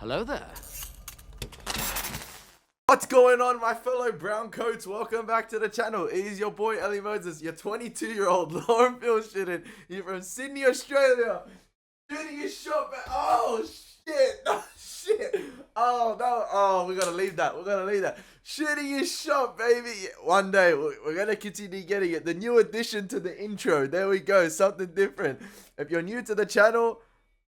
Hello there. What's going on, my fellow brown coats? Welcome back to the channel. It is your boy Elie Moses, your 22-year-old Lauren shooting. You're from Sydney, Australia. Shooting his shot, man. Oh shit! Oh shit! Oh no! Oh, we gotta leave that. We're gonna leave that. Shooting his shot, baby. One day we're gonna continue getting it. The new addition to the intro. There we go. Something different. If you're new to the channel,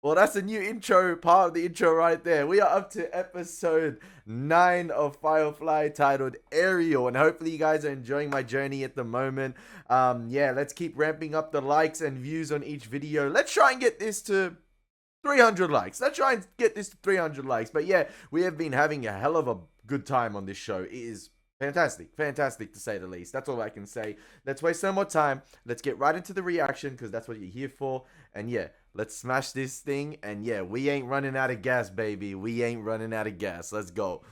well, that's a new intro, part of the intro right there. We are up to episode 9 of Firefly, titled Ariel, and hopefully you guys are enjoying my journey at the moment. Yeah, let's keep ramping up the likes and views on each video. Let's try and get this to 300 likes. Let's try and get this to 300 likes. But yeah, we have been having a hell of a good time on this show. It is fantastic. Fantastic, to say the least. That's all I can say. Let's waste no more time. Let's get right into the reaction, because that's what you're here for. And yeah, let's smash this thing. And yeah, we ain't running out of gas, baby. We ain't running out of gas. Let's go.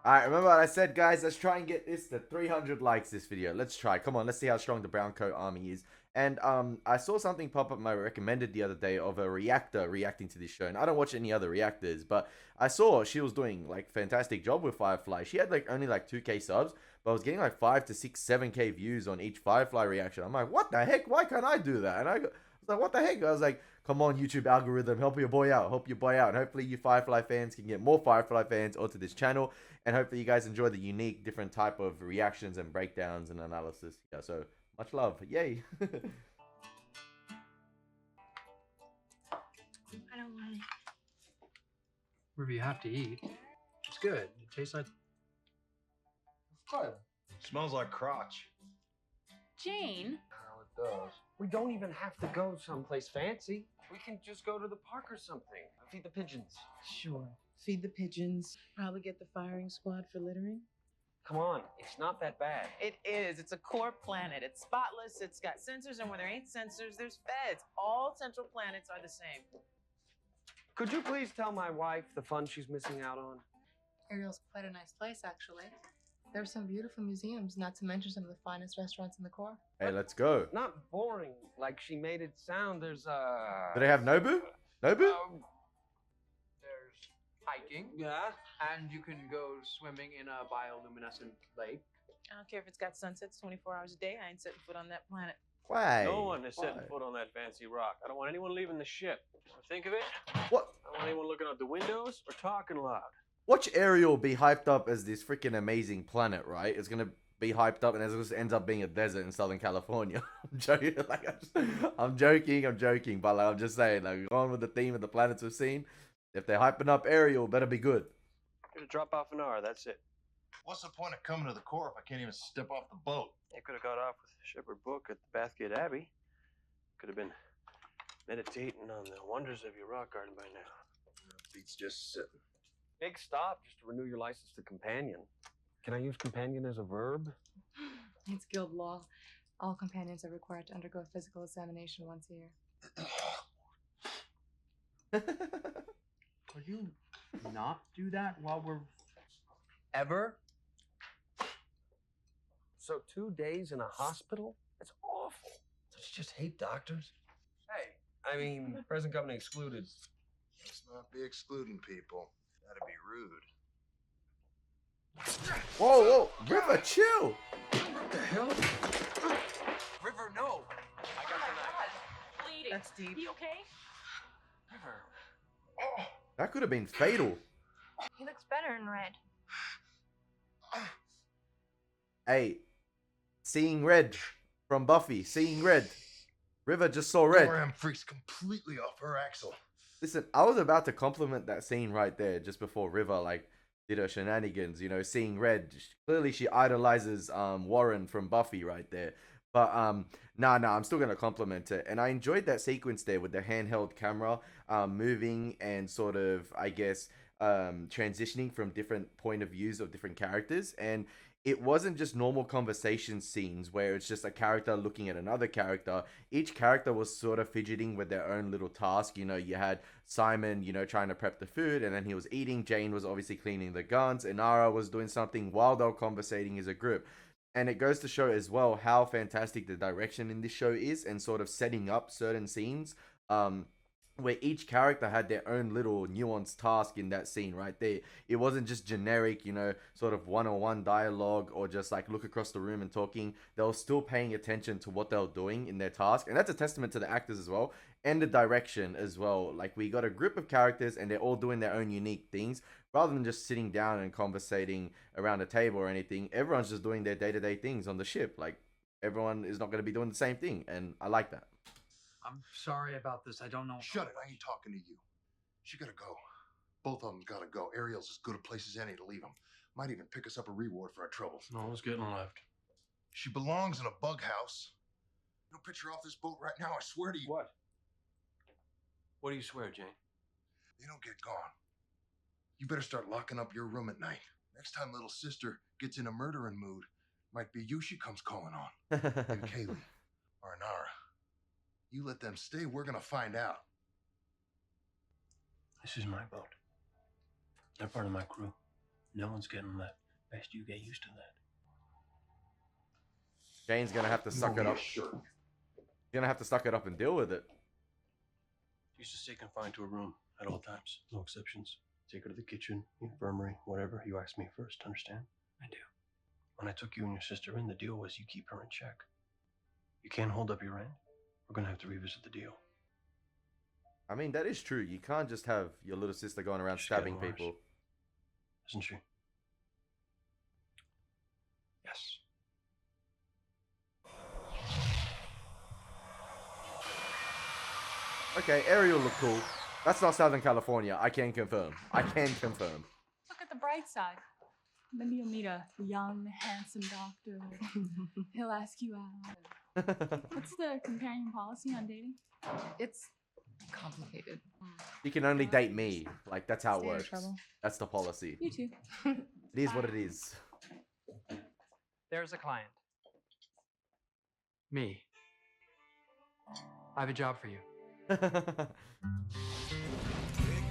Alright, remember what I said, guys? Let's try and get this to 300 likes this video. Let's try. Come on, let's see how strong the brown coat army is. And I saw something pop up my recommended the other day of a reactor reacting to this show. And I don't watch any other reactors, but I saw she was doing like fantastic job with Firefly. She had like only like 2k subs, but I was getting like 5 to 6, 7k views on each Firefly reaction. I'm like, what the heck? Why can't I do that? And I was like, what the heck? I was like, come on, YouTube algorithm, help your boy out. Help your boy out. And hopefully you Firefly fans can get more Firefly fans onto this channel. And hopefully you guys enjoy the unique, different type of reactions and breakdowns and analysis. Yeah, so much love. Yay. I don't want it. Whatever you have to eat. It's good. It tastes like... What? Smells like crotch. Jane? Oh, it does. We don't even have to go someplace fancy. We can just go to the park or something. Feed the pigeons. Sure. Feed the pigeons. Probably get the firing squad for littering. Come on, it's not that bad. It is. It's a core planet. It's spotless. It's got sensors, and where there ain't sensors, there's feds. All central planets are the same. Could you please tell my wife the fun she's missing out on? Ariel's quite a nice place, actually. There's some beautiful museums, not to mention some of the finest restaurants in the core. Hey, let's go. Not boring, like she made it sound. There's Do they have Nobu? Nobu? There's hiking. Yeah. And you can go swimming in a bioluminescent lake. I don't care if it's got sunsets 24 hours a day. I ain't setting foot on that planet. Why? No one is setting Why? foot on that fancy rock. I don't want anyone leaving the ship. Think of it. What? I don't want anyone looking out the windows or talking loud. Watch Ariel be hyped up as this freaking amazing planet, right? It's gonna be hyped up, and it just ends up being a desert in Southern California. I'm joking. Like, I'm joking. But like, I'm just saying, like, going with the theme of the planets we've seen. If they're hyping up Ariel, better be good. Gonna drop off an hour. That's it. What's the point of coming to the core if I can't even step off the boat? You could have got off with Shepherd Book at the Bathgate Abbey. Could have been meditating on the wonders of your rock garden by now. Beats just sitting. Big stop just to renew your license to companion. Can I use companion as a verb? It's guild law. All companions are required to undergo a physical examination once a year. Could you not do that while we're... Ever? So 2 days in a hospital? That's awful. Does she just hate doctors? Hey, I mean, present company excluded. Let's not be excluding people. That'd be rude. Whoa, River, chill. What the hell? River, no. I got the knife. Bleeding. That's deep. You okay? River. Oh. That could have been fatal. He looks better in red. Hey, seeing red from Buffy. Seeing red. River just saw red. ORM freaks completely off her axle. Listen, I was about to compliment that scene right there just before River like did her shenanigans, you know, seeing red. Clearly she idolizes Warren from Buffy right there. But nah, I'm still gonna compliment it. And I enjoyed that sequence there with the handheld camera moving and sort of, I guess, transitioning from different point of views of different characters. And it wasn't just normal conversation scenes where it's just a character looking at another character. Each character was sort of fidgeting with their own little task. You know, you had Simon, you know, trying to prep the food, and then he was eating. Jayne was obviously cleaning the guns. Inara was doing something while they were conversating as a group. And it goes to show as well how fantastic the direction in this show is, and sort of setting up certain scenes where each character had their own little nuanced task in that scene, right? It wasn't just generic, you know, sort of one-on-one dialogue or just like look across the room and talking. They were still paying attention to what they were doing in their task, and that's a testament to the actors as well and the direction as well. Like, we got a group of characters and they're all doing their own unique things rather than just sitting down and conversating around a table or anything. Everyone's just doing their day-to-day things on the ship. Like, everyone is not going to be doing the same thing, and I like that. I'm sorry about this. I don't know. Shut it. I ain't talking to you. She gotta go. Both of them gotta go. Ariel's as good a place as any to leave them. Might even pick us up a reward for our troubles. No one's getting left. She belongs in a bug house. You don't pitch her off this boat right now, I swear to you. What? What do you swear, Jane? They don't get gone. You better start locking up your room at night. Next time little sister gets in a murdering mood, might be you she comes calling on. And Kaylee or Nara. You let them stay, we're gonna find out. This is my boat. They're part of my crew. No one's getting left. Best you get used to that. Jane's gonna have to suck it up. Sure. Gonna have to suck it up and deal with it. She's to stay confined to a room at all times. No exceptions. Take her to the kitchen, infirmary, whatever. You ask me first, understand? I do. When I took you and your sister in, the deal was you keep her in check. You can't hold up your end. We're gonna have to revisit the deal. I mean, that is true. You can't just have your little sister going around She's stabbing getting worse. people. Isn't she? Yes. Okay, Ariel looked cool. That's not Southern California. I can confirm. I can confirm. Look at the bright side. Maybe you'll meet a young, handsome doctor. He'll ask you out. What's the companion policy on dating? It's complicated. You can only date me. Like, that's how it Stay out of works. trouble. That's the policy. You too. It is what it is. There's a client. Me. I have a job for you. Take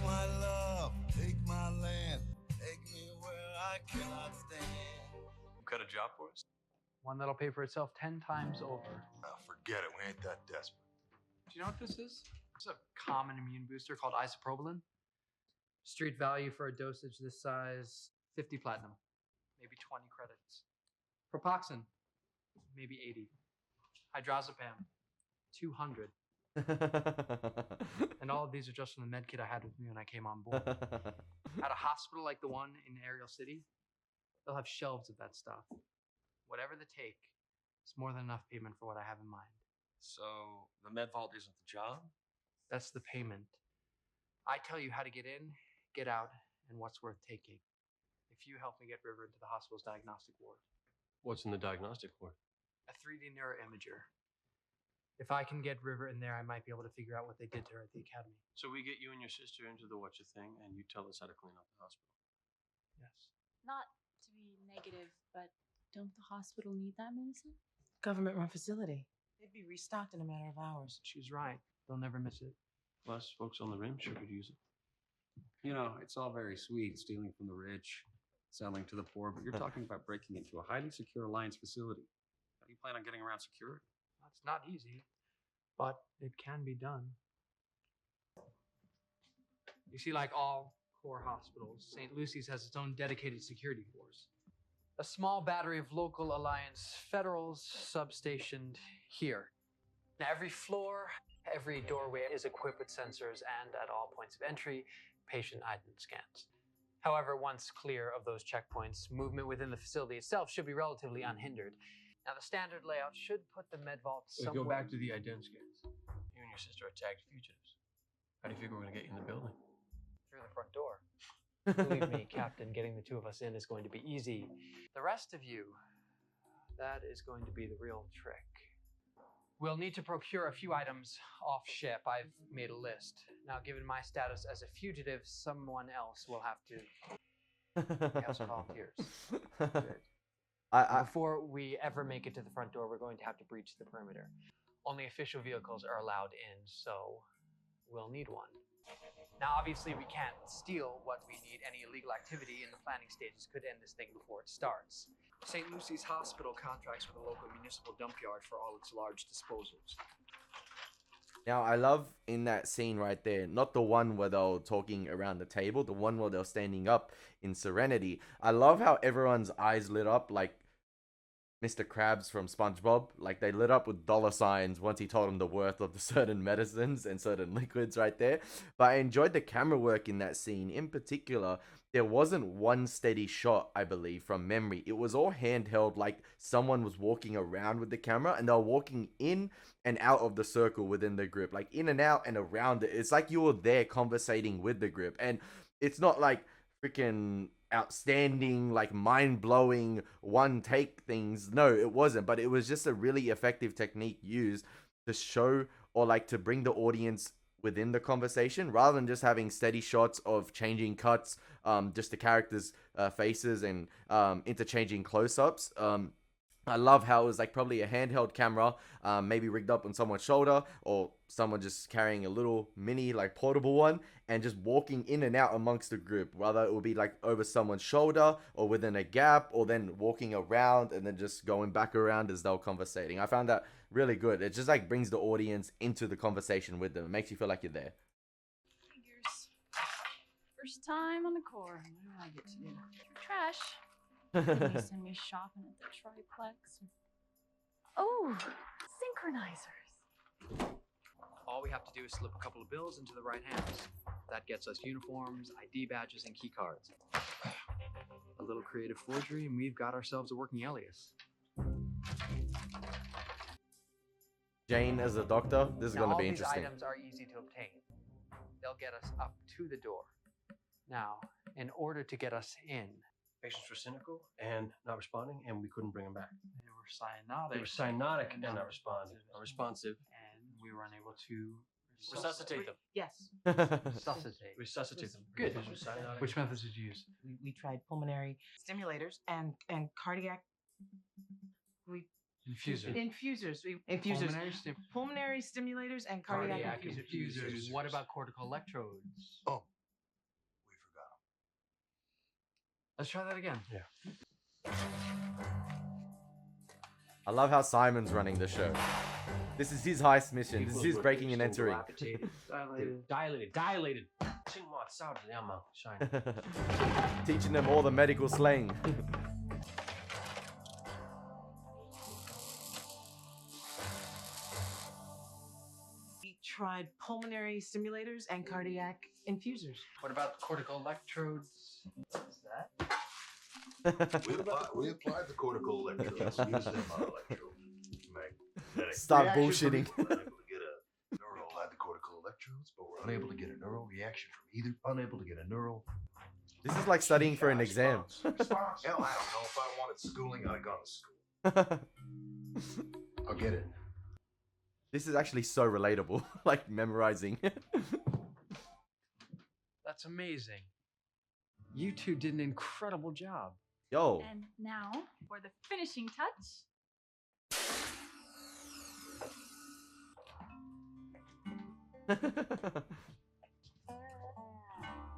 my love, take my land, take me where I cannot stand. You got a job for us? One that'll pay for itself 10 times over. Oh, forget it. We ain't that desperate. Do you know what this is? It's a common immune booster called isopropyl. Street value for a dosage this size, 50 platinum. Maybe 20 credits. Propoxin, maybe 80. Hydrazepam, 200. And all of these are just from the med kit I had with me when I came on board. At a hospital like the one in Ariel City, they'll have shelves of that stuff. Whatever the take, it's more than enough payment for what I have in mind. So the med vault isn't the job? That's the payment. I tell you how to get in, get out, and what's worth taking. If you help me get River into the hospital's diagnostic ward. What's in the diagnostic ward? A 3D neuroimager. If I can get River in there, I might be able to figure out what they did to her at the academy. So we get you and your sister into the whatcha thing, and you tell us how to clean up the hospital. Yes. Not to be negative, but don't the hospital need that medicine? Government-run facility. They'd be restocked in a matter of hours. She's right. They'll never miss it. Plus, folks on the rim sure could use it. You know, it's all very sweet, stealing from the rich, selling to the poor, but you're talking about breaking into a highly secure Alliance facility. How do you plan on getting around security? That's not easy, but it can be done. You see, like all core hospitals, St. Lucy's has its own dedicated security force. A small battery of local Alliance Federals substationed here. Now, every floor, every doorway is equipped with sensors and at all points of entry, patient ID scans. However, once clear of those checkpoints, movement within the facility itself should be relatively unhindered. Now, the standard layout should put the med vault somewhere... Go back to the ident scans. You and your sister are tagged fugitives. How do you figure we're going to get you in the building? Through the front door. Believe me, Captain, getting the two of us in is going to be easy. The rest of you, that is going to be the real trick. We'll need to procure a few items off ship. I've made a list. Now, given my status as a fugitive, someone else will have to... We have some volunteers. Before we ever make it to the front door, we're going to have to breach the perimeter. Only official vehicles are allowed in, so we'll need one. Now, obviously, we can't steal what we need. Any illegal activity in the planning stages could end this thing before it starts. St. Lucy's Hospital contracts with a local municipal dump yard for all its large disposals. Now, I love in that scene right there, not the one where they're talking around the table, the one where they're standing up in Serenity. I love how everyone's eyes lit up like Mr. Krabs from SpongeBob. Like, they lit up with dollar signs once he told them the worth of the certain medicines and certain liquids right there. But I enjoyed the camera work in that scene. In particular, there wasn't one steady shot, I believe, from memory. It was all handheld, like someone was walking around with the camera, and they were walking in and out of the circle within the group, like in and out and around it. It's like you were there conversating with the group. And it's not like freaking outstanding, like mind-blowing one take things. No, it wasn't, but it was just a really effective technique used to show, or like to bring the audience within the conversation, rather than just having steady shots of changing cuts, just the characters faces, and interchanging close-ups. I love how it was like probably a handheld camera, maybe rigged up on someone's shoulder, or someone just carrying a little mini like portable one, and just walking in and out amongst the group. Whether it will be like over someone's shoulder or within a gap, or then walking around and then just going back around as they're conversating. I found that really good. It just like brings the audience into the conversation with them. It makes you feel like you're there. Figures. First time on the core. What do I get to do? Trash. Can you send me shopping at the triplex? Oh, synchronizers. All we have to do is slip a couple of bills into the right hands. That gets us uniforms, ID badges, and key cards. A little creative forgery, and we've got ourselves a working alias. JAYNE as a doctor. This is going to be interesting. All these items are easy to obtain. They'll get us up to the door. Now, in order to get us in, Patients were cynical and not responding, and we couldn't bring them back. they were cyanotic. They were cyanotic and not responding. Unresponsive. And we were unable to Resuscitate them. Yes. resuscitate them. Good. Which methods did you use? We tried pulmonary stimulators and cardiac. Infusers. Pulmonary stimulators and cardiac infusers. What about cortical electrodes? Oh, we forgot 'em. Let's try that again. Yeah. I love how Simon's running the show. This is his heist mission. This is his breaking and entering. Dilated. Teaching them all the medical slang. We tried pulmonary stimulators and cardiac infusers. What about cortical electrodes? What is that? We applied the cortical electrodes. Use them on electrode. Magnetic. Stop reaction bullshitting. From unable to get a neural had the cortical electrodes, but we're unable to get a neural reaction from either. Unable to get a neural. This is like studying for an exam. Response. Hell, I don't know. If I wanted schooling, I'd have gone to school. I'll get it. This is actually so relatable. Like memorizing. That's amazing. You two did an incredible job. Yo. And now for the finishing touch.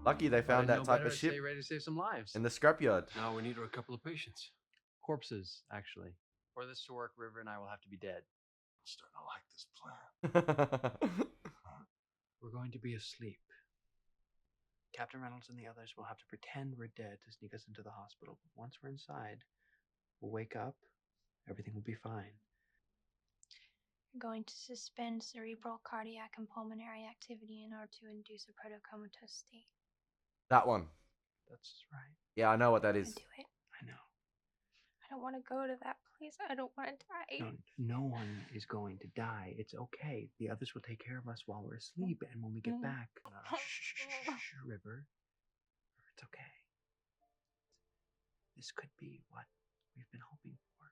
Lucky they found that type of ship Stay ready to save some lives. in the scrapyard. Now we need a couple of patients. Corpses, actually. For this to work, River and I will have to be dead. I'm starting to like this plan. We're going to be asleep. Captain Reynolds and the others will have to pretend we're dead to sneak us into the hospital. But once we're inside, we'll wake up. Everything will be fine. You're going to suspend cerebral, cardiac, and pulmonary activity in order to induce a protocomatose state. That one. That's right. Yeah, I know what that is. Do it. I know. I don't want to go to that place. I don't want to die. No one is going to die. It's okay. The others will take care of us while we're asleep, and when we get back, River, it's okay. This could be what we've been hoping for.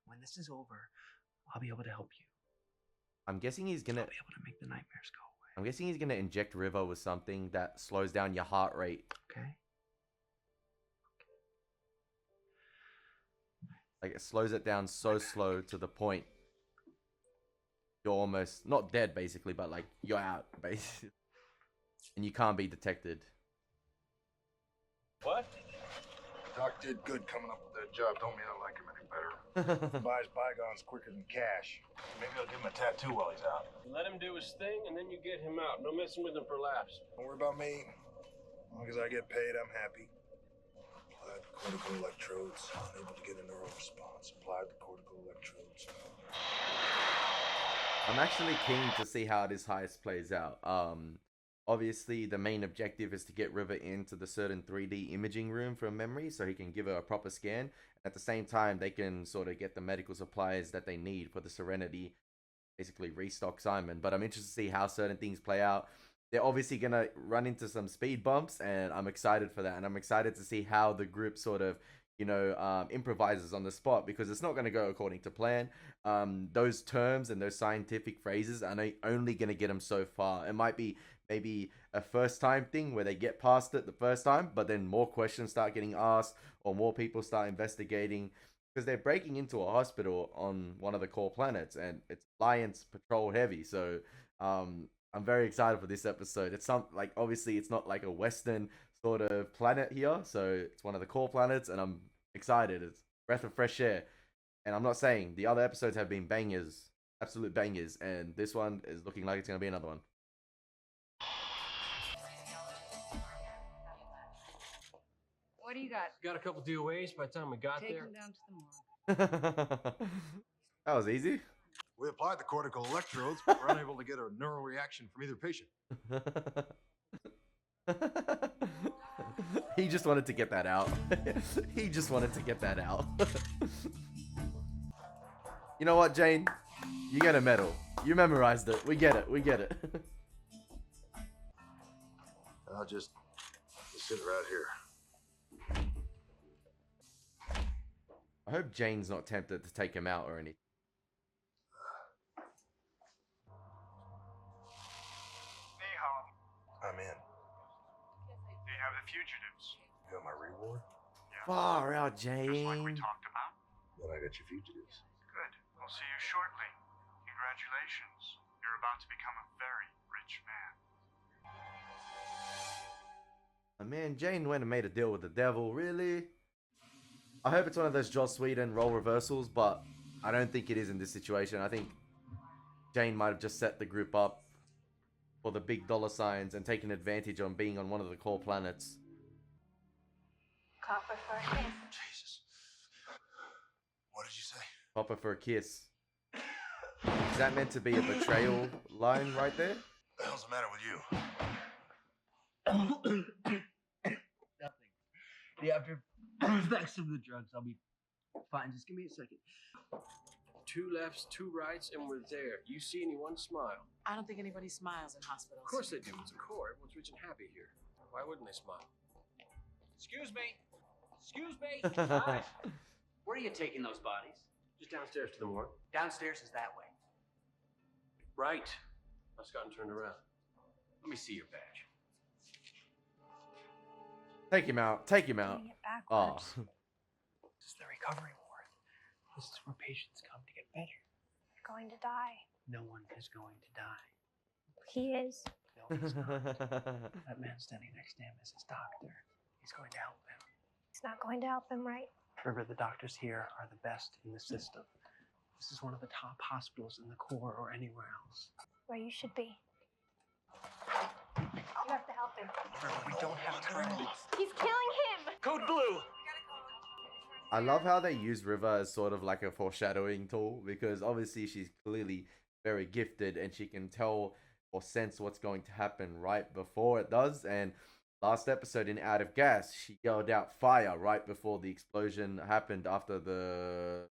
When this is over, I'll be able to help you. I'm guessing he's gonna. I'll be able to make the nightmares go away. I'm guessing he's gonna inject River with something that slows down your heart rate. Okay. Like it slows it down so slow to the point you're almost not dead, basically, but like you're out, basically, and you can't be detected. What? Doc did good coming up with that job. Don't mean I like him any better. Buys bygones quicker than cash. Maybe I'll give him a tattoo while he's out. Let him do his thing, and then you get him out. No messing with him for laughs. Don't worry about me. As long as I get paid, I'm happy. Applied the cortical electrodes. Unable to get a neural response. Applied the cortical electrodes. I'm actually keen to see how this heist plays out. Obviously, the main objective is to get River into the certain 3D imaging room from memory so he can give her a proper scan. At the same time, they can sort of get the medical supplies that they need for the Serenity, basically restock Simon. But I'm interested to see how certain things play out. They're obviously going to run into some speed bumps, and I'm excited for that. And I'm excited to see how the group sort of, you know, improvises on the spot, because it's not going to go according to plan. Those terms and those scientific phrases are only going to get them so far. It might be maybe a first time thing where they get past it the first time, but then more questions start getting asked or more people start investigating, because they're breaking into a hospital on one of the core planets and it's Alliance patrol heavy. So I'm very excited for this episode. It's like, obviously it's not like a Western sort of planet here, so it's one of the core planets, and I'm excited. It's breath of fresh air. And I'm not saying the other episodes have been bangers, absolute bangers, and this one is looking like it's going to be another one. What do you got? Got a couple DOAs by the time we got Take there. him down to the morgue. That was easy. We applied the cortical electrodes, but we're unable to get a neural reaction from either patient. He just wanted to get that out. He just wanted to get that out. You know what, Jane? You get a medal. You memorized it. We get it. We get it. I'll just sit right here. I hope Jane's not tempted to take him out or anything. I'm in. Do you have the fugitives? You got my reward? Yeah. Far out, Jane. Just like we talked about? Then I got your fugitives. Good. We'll see you shortly. Congratulations. You're about to become a very rich man. Man, Jane went and made a deal with the devil, really? I hope it's one of those Joss Whedon role reversals, but I don't think it is in this situation. I think Jane might have just set the group up for the big dollar signs and taken advantage on being on one of the core planets. Copper for a kiss. Jesus. What did you say? Papa for a kiss. Is that meant to be a betrayal line right there? What the hell's the matter with you? Nothing. The after effects of the drugs. I'll be fine. Just give me a second. 2 lefts, 2 rights, and we're there. You see anyone smile? I don't think anybody smiles in hospitals. Of course they do. It's a core. Everyone's rich and happy here. Why wouldn't they smile? Excuse me. Excuse me. Hi. Where are you taking those bodies? Just downstairs to the morgue. Downstairs is that way. Right. I've gotten turned around. Let me see your badge. Take him out. Take him out. Oh. This is the recovery ward. This is where patients come to get better. You're going to die. No one is going to die. He is. No, he's not. That man standing next to him is his doctor. He's going to help him. It's not going to help him, right? Remember, the doctors here are the best in the system. This is one of the top hospitals in the core or anywhere else. Where you should be. You have to help him. Remember, we don't have time. He's killing him! Code Blue! I love how they use River as sort of like a foreshadowing tool, because obviously she's clearly very gifted and she can tell or sense what's going to happen right before it does. And last episode in Out of Gas, she yelled out fire right before the explosion happened after the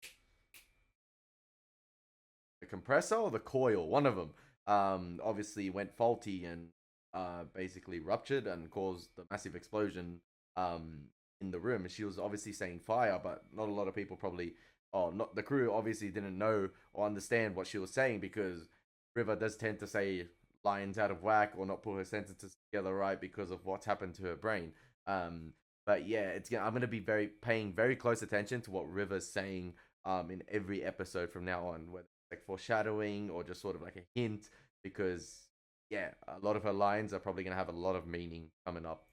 compressor or the coil, one of them, obviously went faulty and basically ruptured and caused the massive explosion in the room. And she was obviously saying fire, but not a lot of people probably, not the crew obviously didn't know or understand what she was saying, because River does tend to say lines out of whack or not put her sentences together right because of what's happened to her brain. But yeah, I'm gonna be paying very close attention to what River's saying in every episode from now on, whether it's like foreshadowing or just sort of like a hint, because yeah, a lot of her lines are probably gonna have a lot of meaning coming up.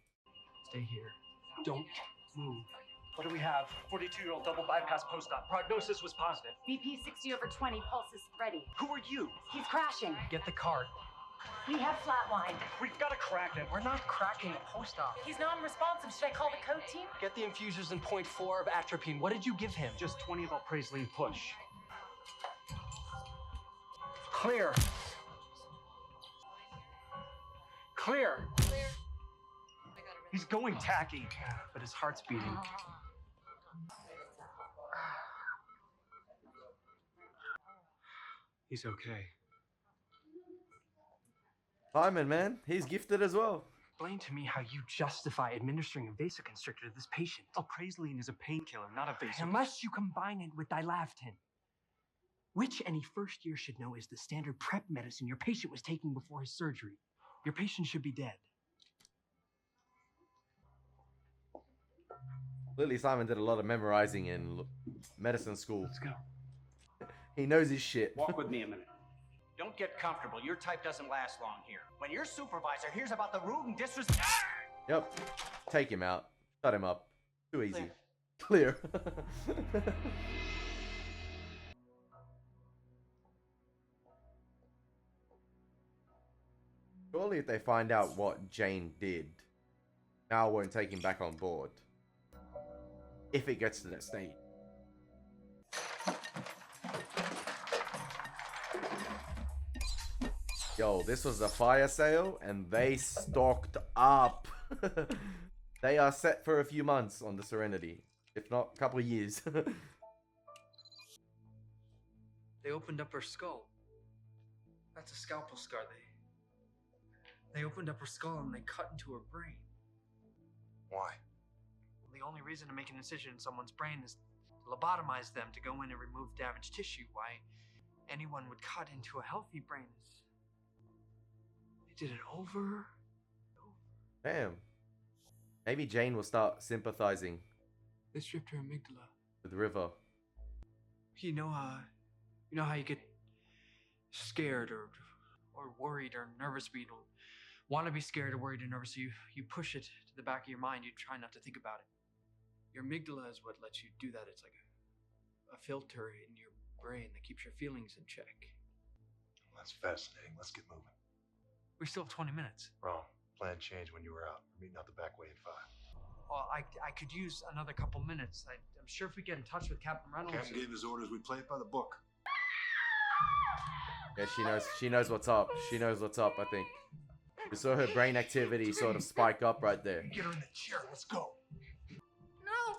Stay here. Don't move. What do we have? 42-year-old double bypass post-op. Prognosis was positive. BP 60/20, pulse is ready. Who are you? He's crashing. Get the card. We have flatlined. We've got to crack it. We're not cracking a post-op. He's non-responsive. Should I call the code team? Get the infusers in 0.4 of atropine. What did you give him? Just 20 of alprazoline push. Clear. Clear. He's going tacky, but his heart's beating. He's okay. Simon, man, he's gifted as well. Explain to me how you justify administering a vasoconstrictor to this patient. Alprazoline is a painkiller, not a vasoconstrictor. Unless you combine it with dilaftin, which any first year should know is the standard prep medicine your patient was taking before his surgery. Your patient should be dead. Clearly, Simon did a lot of memorizing in medicine school. Let's go. He knows his shit. Walk with me a minute. Don't get comfortable. Your type doesn't last long here. When your supervisor hears about the rude and disrespect... Yep. Take him out. Shut him up. Too easy. Clear. Surely if they find out what Jane did, Mal won't take him back on board. If it gets to that stage. Yo, this was a fire sale and they stocked up. They are set for a few months on the Serenity. If not, a couple of years. They opened up her skull. That's a scalpel scar. They opened up her skull and they cut into her brain. Why? The only reason to make an incision in someone's brain is to lobotomize them, to go in and remove damaged tissue. Why anyone would cut into a healthy brain is... They did it over. Damn. Maybe Jane will start sympathizing They stripped her amygdala. with River. You know how you get scared or worried or nervous, but you don't want to be scared or worried or nervous, so you push it to the back of your mind. You try not to think about it. Your amygdala is what lets you do that. It's like a filter in your brain that keeps your feelings in check. That's fascinating. Let's get moving. We still have 20 minutes. Wrong. Plan changed when you were out. We're meeting out the back way at 5. Well, I could use another couple minutes. I'm sure if we get in touch with Captain Reynolds... Captain gave his orders. We play it by the book. Yeah, she knows what's up. She knows what's up, I think. We saw her brain activity sort of spike up right there. Get her in the chair. Let's go. No,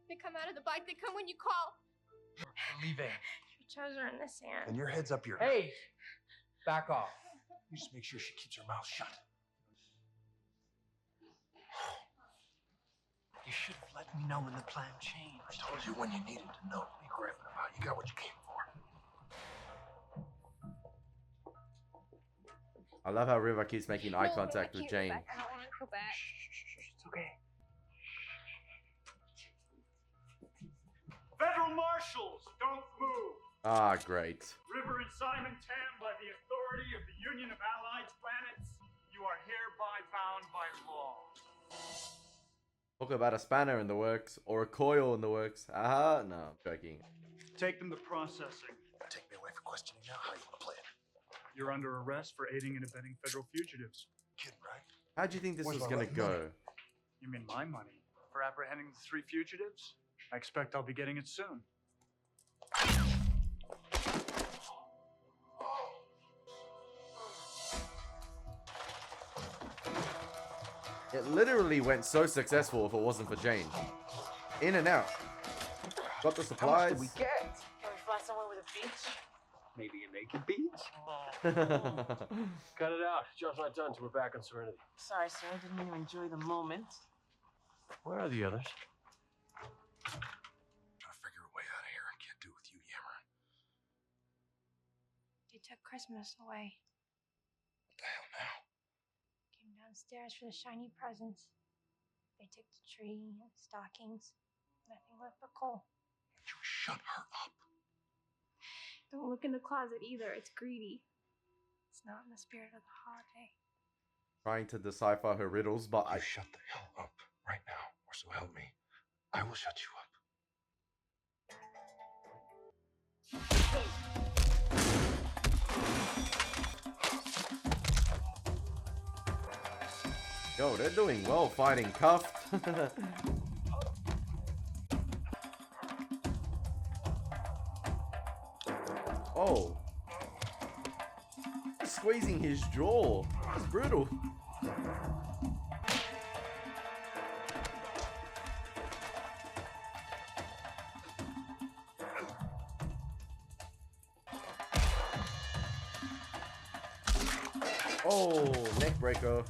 they come out of the bike. They come when you call. We're leaving. Your toes are in the sand. And your head's up your... Hey! Back off. You just make sure she keeps her mouth shut. You should have let me know when the plan changed. I told you when you needed to know. What are you grabbing about? You got what you came for. I love how River keeps making eye contact with Jane. I don't want to go back. It's okay. Federal marshals, don't move. Ah, great. River and Simon Tam, by the authority of the Union of Allied Planets, you are hereby bound by law. Talk about a spanner in the works, or a coil in the works. Ah, no, I'm joking. Take them to processing. Take me away for questioning now. How you want to play it? You're under arrest for aiding and abetting federal fugitives. Kidding, right? How'd you think this Where's was my gonna go? You mean my money? For apprehending the 3 fugitives? I expect I'll be getting it soon. It literally went so successful if it wasn't for Jane. In and out. Got the supplies. Can we fly somewhere with a beach? Maybe a naked beach? Cut it out. Job's not done till we're back on Serenity. Sorry, sir. I didn't mean to enjoy the moment. Where are the others? Trying to figure a way out of here. I can't do it with you yammering. They took Christmas away. What the hell now? Came downstairs for the shiny presents. They took the tree and stockings. Nothing left but coal. Would you shut her up? Don't look in the closet either. It's greedy. It's not in the spirit of the holiday. Trying to decipher her riddles, but You shut the hell up right now, or so help me. I will shut you up. Yo, they're doing well fighting cuffed. Oh. Squeezing his jaw. That's brutal. Oh, neck breaker.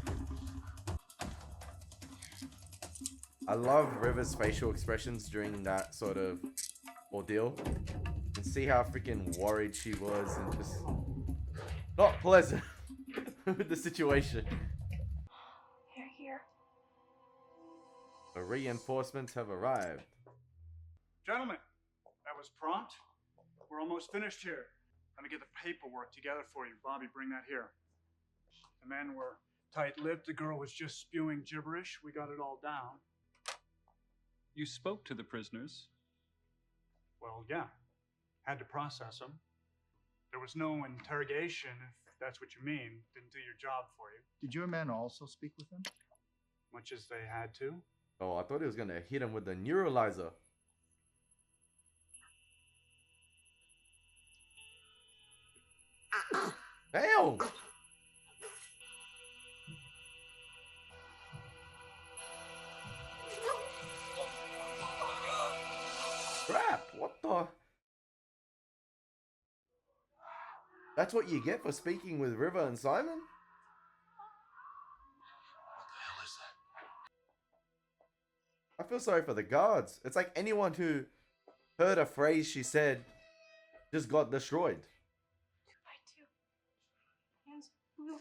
I love River's facial expressions during that sort of ordeal. And see how freaking worried she was and just not pleasant with the situation. They're here. The reinforcements have arrived. Gentlemen, that was prompt. We're almost finished here. Let me get the paperwork together for you. Bobby, bring that here. The men were tight-lipped. The girl was just spewing gibberish. We got it all down. You spoke to the prisoners. Well, yeah. Had to process them. There was no interrogation, if that's what you mean. Didn't do your job for you. Did your men also speak with them? Much as they had to. Oh, I thought he was gonna hit him with the neuralizer. Damn! Crap! What the? That's what you get for speaking with River and Simon? What the hell is that? I feel sorry for the guards. It's like anyone who heard a phrase she said just got destroyed. 2 by 2. Hands blue.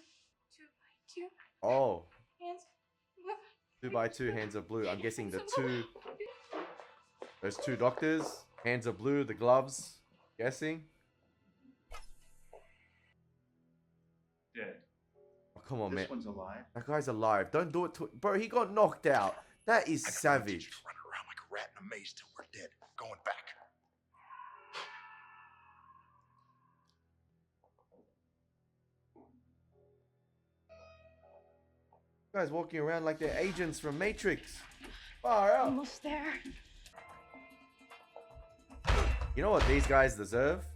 2 by 2. Oh. Hands blue. 2 by 2 hands are blue. I'm guessing the two. There's 2 doctors. Hands are blue. The gloves. Guessing. Dead. Oh, come on, man. This one's alive. That guy's alive. Don't do it to bro. He got knocked out. That is I don't savage. just run around like a rat in a maze till we're dead. Going back. Guys walking around like they're agents from Matrix. Far out. Almost there. You know what these guys deserve?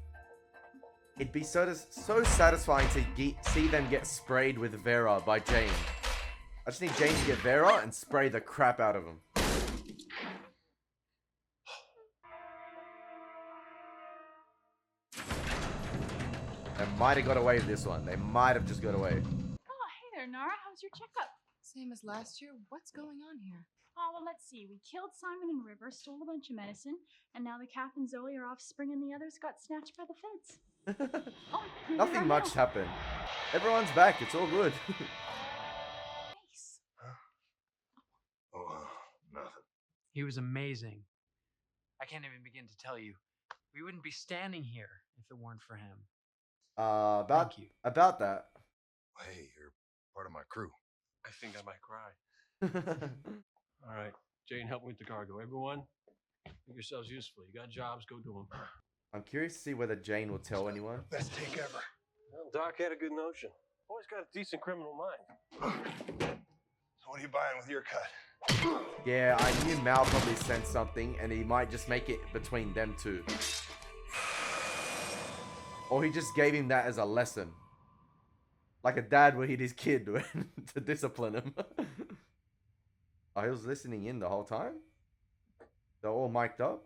It'd be so satisfying to see them get sprayed with Vera by Jayne. I just need Jayne to get Vera and spray the crap out of him. They might have got away with this one. They might have just got away. Oh, hey there, Nara. How's your checkup? Same as last year. What's going on here? Oh, well, let's see. We killed Simon and River, stole a bunch of medicine, and now the Kath and Zoe are offspring and the others got snatched by the feds. Oh, Nothing much happened. Everyone's back. It's all good. Nice. Oh, nothing. He was amazing. I can't even begin to tell you. We wouldn't be standing here if it weren't for him. About that. Hey, you're part of my crew. I think I might cry. All right, Jayne, help me with the cargo. Everyone, make yourselves useful. You got jobs, go do them. I'm curious to see whether Jayne will tell anyone. Best take ever. Well, Doc had a good notion. Always got a decent criminal mind. So what are you buying with your cut? Yeah, I knew Mal probably sent something and he might just make it between them two. Or he just gave him that as a lesson. Like a dad would hit his kid to discipline him. Oh, he was listening in the whole time? They're all mic'd up?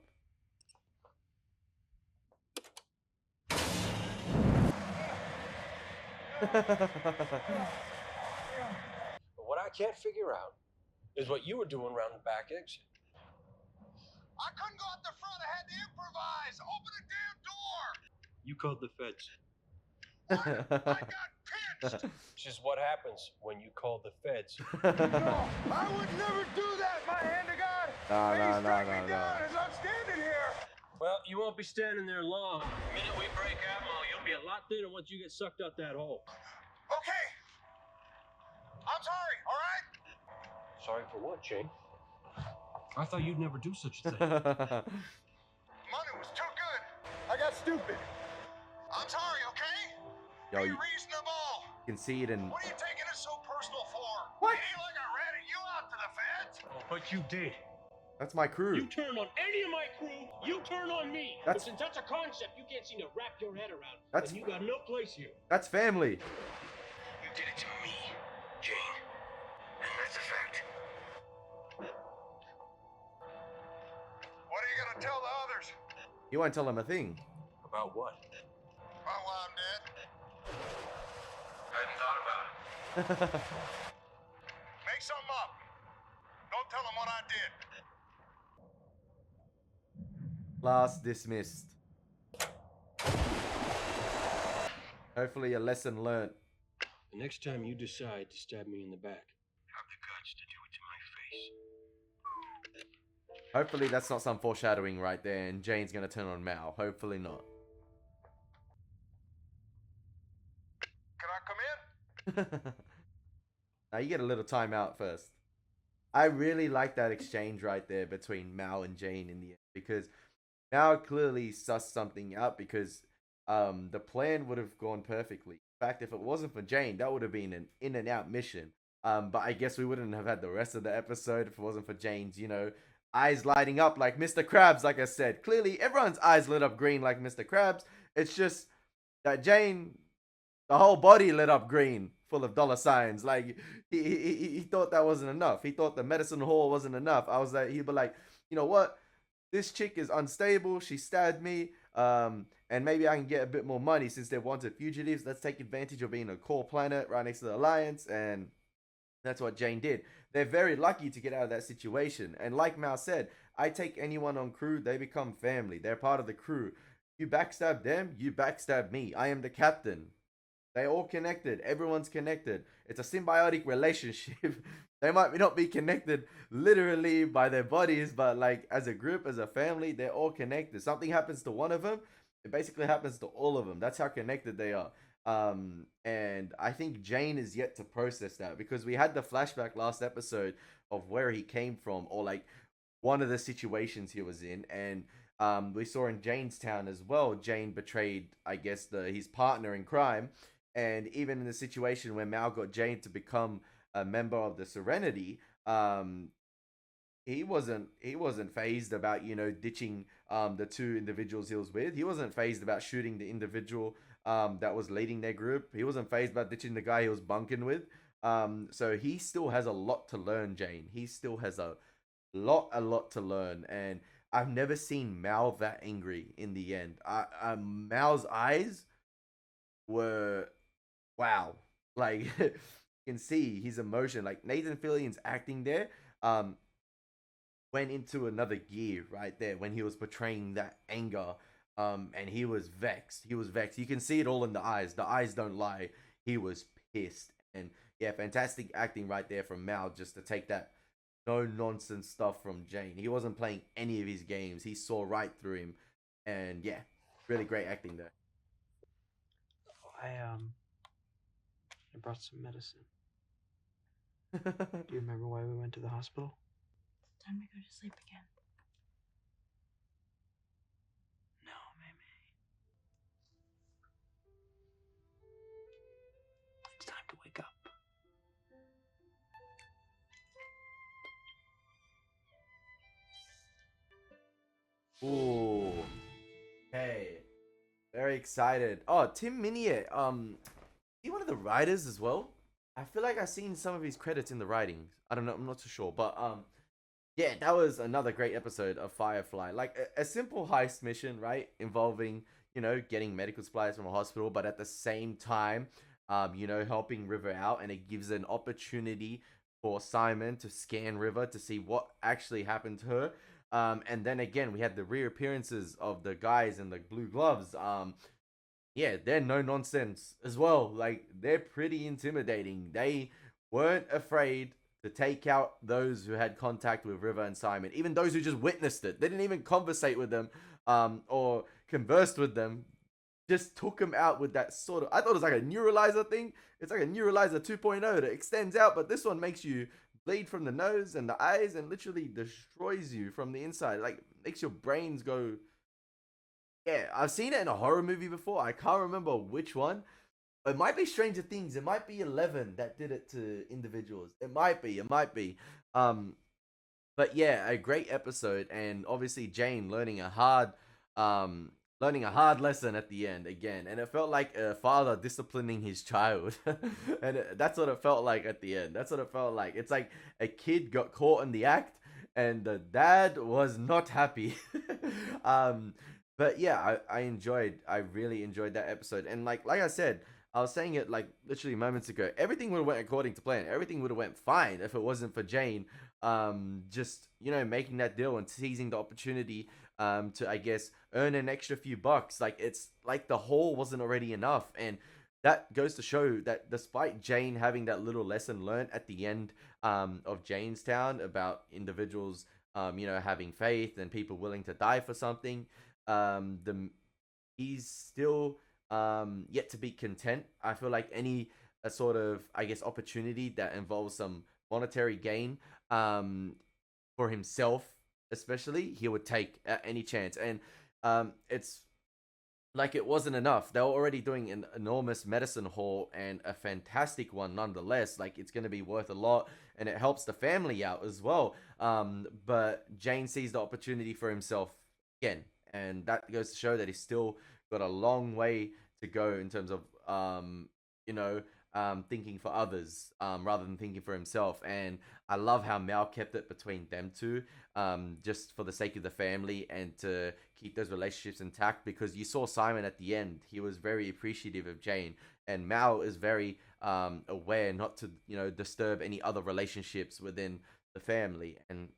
But what I can't figure out is what you were doing around the back exit. I couldn't go out the front. I had to improvise. Open the damn door. You called the feds. Which is what happens when you call the feds. No, I would never do that, my hand to God. No. As I'm standing here. Well, you won't be standing there long. The minute we break ammo, you'll be a lot thinner once you get sucked out that hole. Okay. I'm sorry, all right? Sorry for what, Jayne? I thought you'd never do such a thing. Money was too good. I got stupid. I'm sorry, okay? Yo, Be you reasonable. can see it in. What are you taking it so personal for? What? It ain't like I ratted you out to the feds. But you did. That's my crew. You turn on any of my crew, you turn on me. That's- But since that's a concept you can't seem to wrap your head around, That's- then you got no place here. That's family. You did it to me, Jane. And that's a fact. What are you gonna tell the others? You won't tell them a thing. About what? About why I'm dead? I hadn't thought about it. Make something up. Don't tell them what I did. Class dismissed. Hopefully a lesson learned. The next time you decide to stab me in the back, have the guts to do it to my face. Hopefully that's not some foreshadowing right there and Jane's gonna turn on Mal. Hopefully not. Can I come in? Now you get a little time out first. I really like that exchange right there between Mal and Jane in the end, because Mal clearly sussed something out, because the plan would have gone perfectly. In fact, if it wasn't for Jane, that would have been an in and out mission. But I guess we wouldn't have had the rest of the episode if it wasn't for Jane's, you know, eyes lighting up like Mr. Krabs, like I said. Clearly, everyone's eyes lit up green like Mr. Krabs. It's just that Jane, the whole body lit up green, full of dollar signs. Like, he thought that wasn't enough. He thought the medicine hall wasn't enough. I was like, he'd be like, you know what? This chick is unstable. She stabbed me. And maybe I can get a bit more money since they're wanted fugitives. Let's take advantage of being a core planet right next to the Alliance. And that's what Jane did. They're very lucky to get out of that situation. And like Mal said, I take anyone on crew, they become family. They're part of the crew. You backstab them, you backstab me. I am the captain. They all connected. Everyone's connected. It's a symbiotic relationship. They might not be connected literally by their bodies, but like as a group, as a family, they're all connected. Something happens to one of them, it basically happens to all of them. That's how connected they are. And I think Jane is yet to process that, because we had the flashback last episode of where he came from, or like one of the situations he was in, and we saw in Janestown as well, Jane betrayed, I guess, his partner in crime. And even in the situation where Mal got Jane to become a member of the Serenity, he wasn't fazed about, you know, ditching the two individuals he was with. He wasn't fazed about shooting the individual that was leading their group. He wasn't fazed about ditching the guy he was bunking with. So he still has a lot to learn, Jane. He still has a lot to learn. And I've never seen Mal that angry in the end. Mal's eyes were, wow. Like, you can see his emotion. Like, Nathan Fillion's acting there went into another gear right there when he was portraying that anger. And he was vexed. He was vexed. You can see it all in the eyes. The eyes don't lie. He was pissed. And yeah, fantastic acting right there from Mal, just to take that no-nonsense stuff from Jane. He wasn't playing any of his games. He saw right through him. And yeah, really great acting there. I brought some medicine. Do you remember why we went to the hospital? It's time to go to sleep again. No, Mamie. It's time to wake up. Ooh. Hey. Very excited. Oh, Tim Minier. Is he one of the writers as well? I feel like I've seen some of his credits in the writings. I don't know. I'm not too sure. But yeah, that was another great episode of Firefly. Like a simple heist mission, right? Involving, you know, getting medical supplies from a hospital, but at the same time, you know, helping River out. And it gives an opportunity for Simon to scan River to see what actually happened to her. And then again, we had the reappearances of the guys in the blue gloves. Yeah, they're no nonsense as well. Like, they're pretty intimidating. They weren't afraid to take out those who had contact with River and Simon, even those who just witnessed it. They didn't even conversate with them or conversed with them. Just took them out with that sort of, I thought it was like a neuralizer thing. It's like a neuralizer 2.0 that extends out, but this one makes you bleed from the nose and the eyes and literally destroys you from the inside. Like, makes your brains go. Yeah, I've seen it in a horror movie before. I can't remember which one. It might be Stranger Things. It might be 11 that did it to individuals. It might be. But yeah, a great episode, and obviously Jayne learning a hard lesson at the end again, and it felt like a father disciplining his child, and that's what it felt like at the end. That's what it felt like. It's like a kid got caught in the act, and the dad was not happy. But yeah, I really enjoyed that episode, and like I said, I was saying it like literally moments ago. Everything would have went according to plan. Everything would have went fine if it wasn't for Jayne, just making that deal and seizing the opportunity, to I guess earn an extra few bucks. Like it's like the haul wasn't already enough, and that goes to show that despite Jayne having that little lesson learned at the end of Janestown about individuals, having faith and people willing to die for something, he's still yet to be content. I feel like any sort of, I guess, opportunity that involves some monetary gain for himself especially, he would take at any chance. And it's like it wasn't enough. They were already doing an enormous medicine haul, and a fantastic one nonetheless. Like, it's going to be worth a lot, and it helps the family out as well. But Jayne sees the opportunity for himself again, and that goes to show that he's still got a long way to go in terms of thinking for others rather than thinking for himself. And I love how Mal kept it between them two, just for the sake of the family and to keep those relationships intact, because you saw Simon at the end, he was very appreciative of Jayne, and Mal is very aware not to disturb any other relationships within the family. And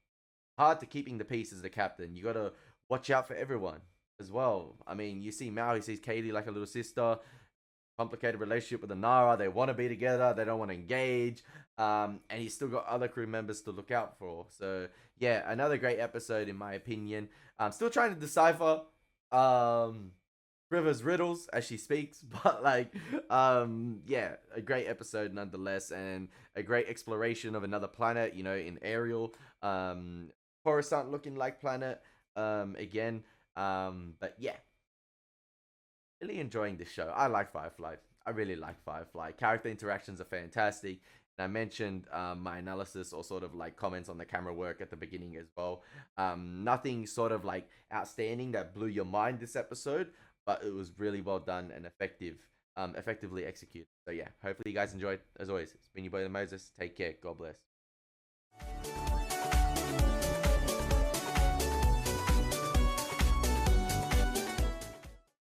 hard to keeping the peace as the captain. You gotta watch out for everyone as well. I mean, you see Mal, he sees Katie like a little sister, complicated relationship with Anara. They want to be together, they don't want to engage, and he's still got other crew members to look out for. So yeah, another great episode in my opinion. I'm still trying to decipher River's riddles as she speaks, but yeah, a great episode nonetheless, and a great exploration of another planet, in Ariel. Coruscant looking like planet again. But yeah, really enjoying this show. I like Firefly. I really like Firefly. Character interactions are fantastic. And I mentioned my analysis or sort of like comments on the camera work at the beginning as well. Nothing sort of like outstanding that blew your mind this episode, but it was really well done and effectively executed. So yeah, hopefully you guys enjoyed. As always, it's been your boy Elie Moses. Take care. God bless.